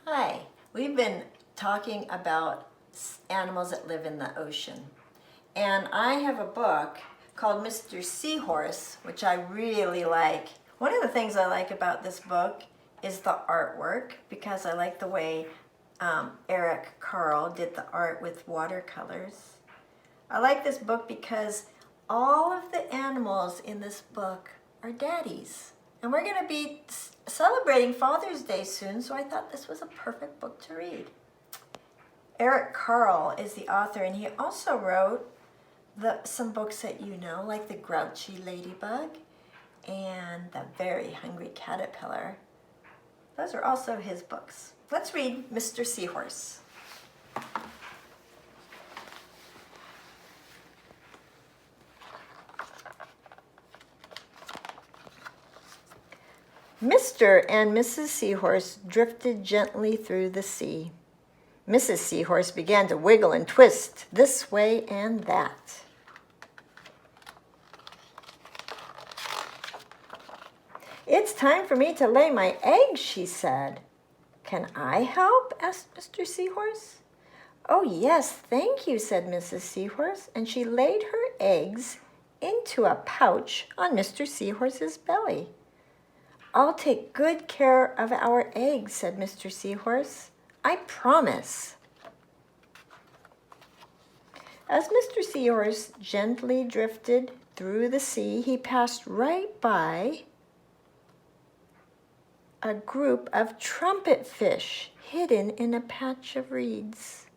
Hi, we've been talking about animals that live in the ocean. And I have a book called Mr. Seahorse, which I really like. One of the things I like about this book is the artwork, because I like the way Eric Carle did the art with watercolors. I like this book because all of the animals in this book are daddies. And we're going to be celebrating Father's Day soon, so I thought this was a perfect book to read. Eric Carle is the author, and he also wrote some books that you know, like The Grouchy Ladybug and The Very Hungry Caterpillar. Those are also his books. Let's read Mr. Seahorse. Mr. and Mrs. Seahorse drifted gently through the sea. Mrs. Seahorse began to wiggle and twist this way and that. "It's time for me to lay my eggs," she said. "Can I help?" asked Mr. Seahorse. "Oh, yes, thank you," said Mrs. Seahorse, and she laid her eggs into a pouch on Mr. Seahorse's belly. "I'll take good care of our eggs," said Mr. Seahorse. "I promise." As Mr. Seahorse gently drifted through the sea, he passed right by a group of trumpet fish hidden in a patch of reeds.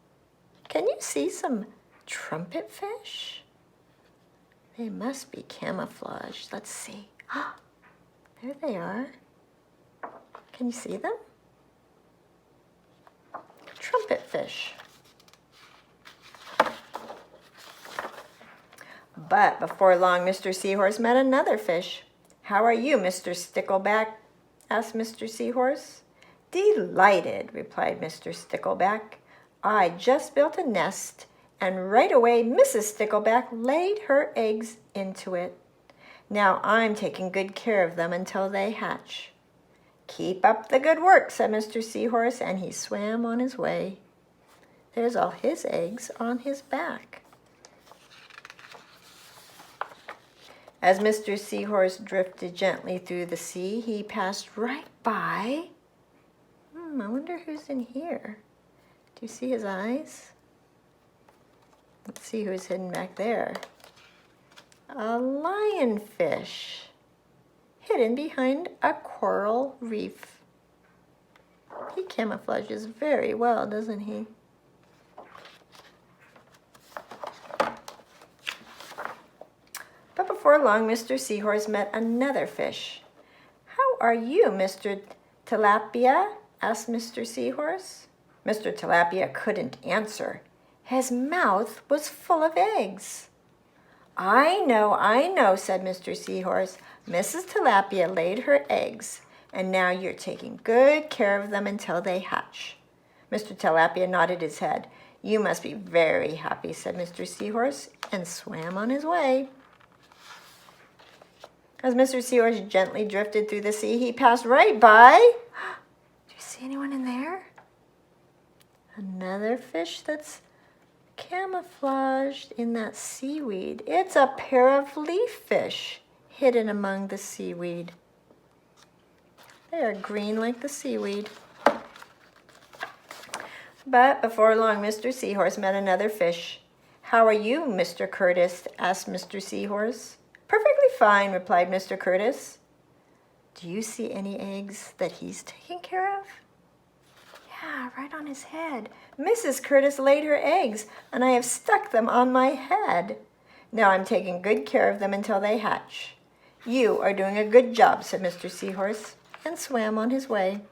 Can you see some trumpet fish? They must be camouflaged. Let's see. There they are. Can you see them? Trumpet fish. But before long, Mr. Seahorse met another fish. "How are you, Mr. Stickleback?" asked Mr. Seahorse. "Delighted," replied Mr. Stickleback. "I just built a nest, and right away Mrs. Stickleback laid her eggs into it. Now I'm taking good care of them until they hatch." "Keep up the good work," said Mr. Seahorse, and he swam on his way. There's all his eggs on his back. As Mr. Seahorse drifted gently through the sea, he passed right by. I wonder who's in here. Do you see his eyes? Let's see who's hidden back there. A lionfish, hidden behind a coral reef. He camouflages very well, doesn't he? But before long, Mr. Seahorse met another fish. "How are you, Mr. Tilapia?" asked Mr. Seahorse. Mr. Tilapia couldn't answer. His mouth was full of eggs. I know," said Mr. Seahorse. "Mrs. Tilapia laid her eggs, and now you're taking good care of them until they hatch." Mr. Tilapia nodded his head. "You must be very happy," said Mr. Seahorse, and swam on his way. As Mr. Seahorse gently drifted through the sea, he passed right by. Do you see anyone in there? Another fish that's camouflaged in that seaweed. It's a pair of leaf fish hidden among the seaweed. They are green like the seaweed. But before long, Mr. Seahorse met another fish. "How are you, Mr. Curtis?" asked Mr. Seahorse. "Perfectly fine," replied Mr. Curtis. Do you see any eggs that he's taking care of? Yeah, right on his head. Mrs. Curtis laid her eggs, and I have stuck them on my head. Now I'm taking good care of them until they hatch. You are doing a good job, said Mr. Seahorse, and swam on his way.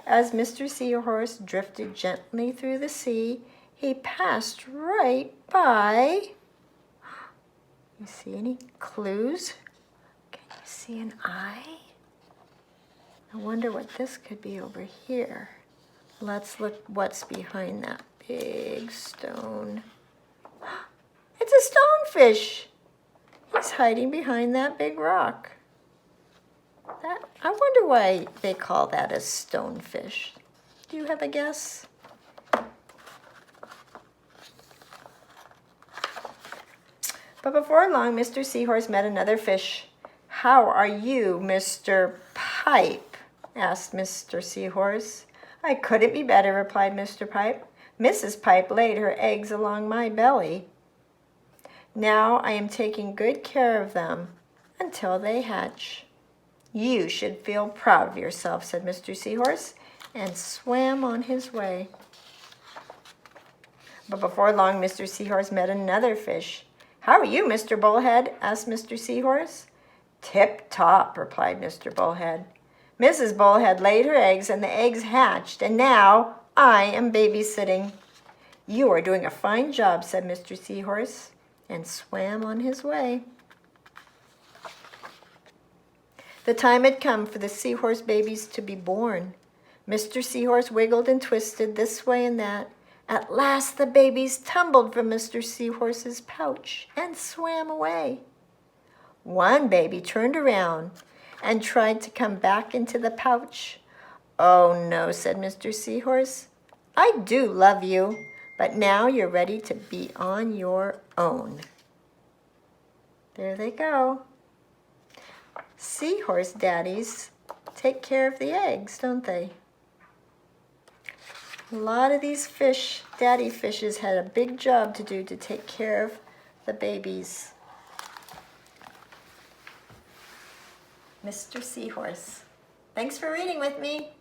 As Mr. Seahorse drifted gently through the sea, he passed right by. You see any clues? Can you see an eye? I wonder what this could be over here. Let's look what's behind that big stone. It's a stonefish. He's hiding behind that big rock. I wonder why they call that a stonefish. Do you have a guess? But before long, Mr. Seahorse met another fish. "How are you, Mr. Pipe?" asked Mr. Seahorse. "I couldn't be better," replied Mr. Pipe. "Mrs. Pipe laid her eggs along my belly. Now I am taking good care of them until they hatch." "You should feel proud of yourself," said Mr. Seahorse, and swam on his way. But before long, Mr. Seahorse met another fish. "How are you, Mr. Bullhead?" asked Mr. Seahorse. "Tip-top," replied Mr. Bullhead. "Mrs. Bullhead laid her eggs, and the eggs hatched, and now I am babysitting." "You are doing a fine job," said Mr. Seahorse, and swam on his way. The time had come for the seahorse babies to be born. Mr. Seahorse wiggled and twisted this way and that. At last the babies tumbled from Mr. Seahorse's pouch and swam away. One baby turned around and tried to come back into the pouch. "Oh no," said Mr. Seahorse. "I do love you, but now you're ready to be on your own." There they go. Seahorse daddies take care of the eggs, don't they? A lot of these fish, daddy fishes, had a big job to do to take care of the babies. Mr. Seahorse. Thanks for reading with me.